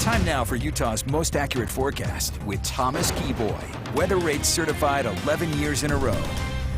Time now for Utah's most accurate forecast with Thomas Keyboy. Weather rates certified 11 years in a row.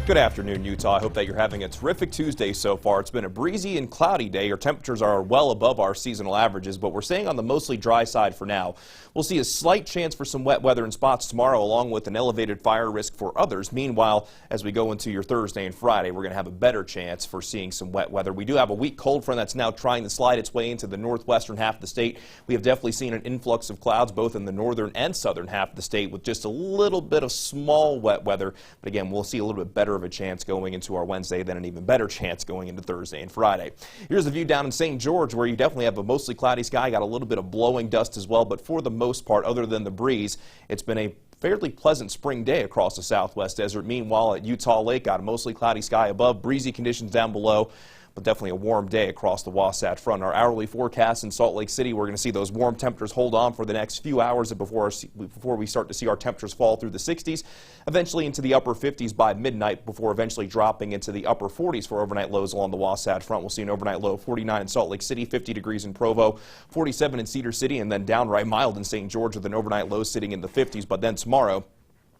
Good afternoon, Utah. I hope that you're having a terrific Tuesday so far. It's been a breezy and cloudy day. Our temperatures are well above our seasonal averages, but we're staying on the mostly dry side for now. We'll see a slight chance for some wet weather in spots tomorrow, along with an elevated fire risk for others. Meanwhile, as we go into your Thursday and Friday, we're going to have a better chance for seeing some wet weather. We do have a weak cold front that's now trying to slide its way into the northwestern half of the state. We have definitely seen an influx of clouds both in the northern and southern half of the state with just a little bit of small wet weather. But again, we'll see a little bit better of a chance going into our Wednesday, then an even better chance going into Thursday and Friday. Here's the view down in St. George, where you definitely have a mostly cloudy sky, got a little bit of blowing dust as well, but for the most part, other than the breeze, it's been a fairly pleasant spring day across the southwest desert. Meanwhile, at Utah Lake, got a mostly cloudy sky above, breezy conditions down below, but definitely a warm day across the Wasatch Front. Our hourly forecast in Salt Lake City, we're going to see those warm temperatures hold on for the next few hours before we start to see our temperatures fall through the 60s, eventually into the upper 50s by midnight, before eventually dropping into the upper 40s for overnight lows along the Wasatch Front. We'll see an overnight low of 49 in Salt Lake City, 50 degrees in Provo, 47 in Cedar City, and then downright mild in St. George with an overnight low sitting in the 50s. But then tomorrow,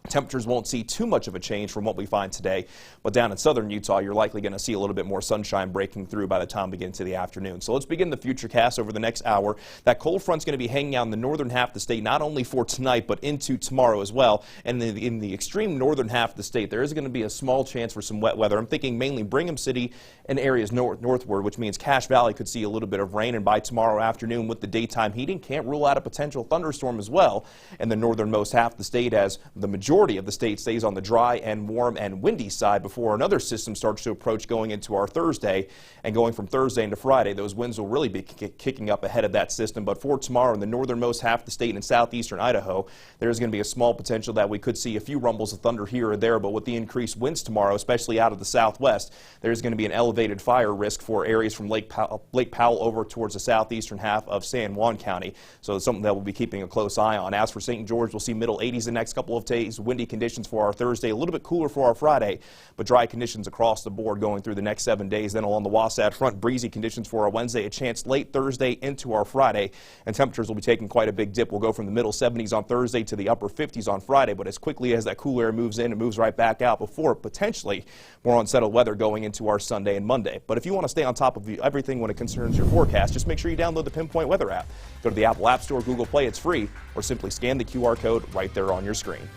temperatures won't see too much of a change from what we find today, but down in southern Utah, you're likely going to see a little bit more sunshine breaking through by the time we get into the afternoon. So let's begin the future cast over the next hour. That cold front's going to be hanging out in the northern half of the state, not only for tonight, but into tomorrow as well. And in the extreme northern half of the state, there is going to be a small chance for some wet weather. I'm thinking mainly Brigham City and areas northward, which means Cache Valley could see a little bit of rain. And by tomorrow afternoon, with the daytime heating, can't rule out a potential thunderstorm as well in the northernmost half of the state, as the majority of the state stays on the dry and warm and windy side before another system starts to approach going into our Thursday. And going from Thursday into Friday, those winds will really be kicking up ahead of that system. But for tomorrow, in the northernmost half of the state and southeastern Idaho, there's going to be a small potential that we could see a few rumbles of thunder here or there. But with the increased winds tomorrow, especially out of the southwest, there's going to be an elevated fire risk for areas from Lake Powell over towards the southeastern half of San Juan County. So it's something that we'll be keeping a close eye on. As for St. George, we'll see middle 80s the next couple of days, windy conditions for our Thursday, a little bit cooler for our Friday, but dry conditions across the board going through the next 7 days. Then along the Wasatch Front, breezy conditions for our Wednesday, a chance late Thursday into our Friday, and temperatures will be taking quite a big dip. We'll go from the middle 70s on Thursday to the upper 50s on Friday, but as quickly as that cool air moves in, it moves right back out before potentially more unsettled weather going into our Sunday and Monday. But if you want to stay on top of everything when it concerns your forecast, just make sure you download the Pinpoint Weather app. Go to the Apple App Store, Google Play, it's free, or simply scan the QR code right there on your screen.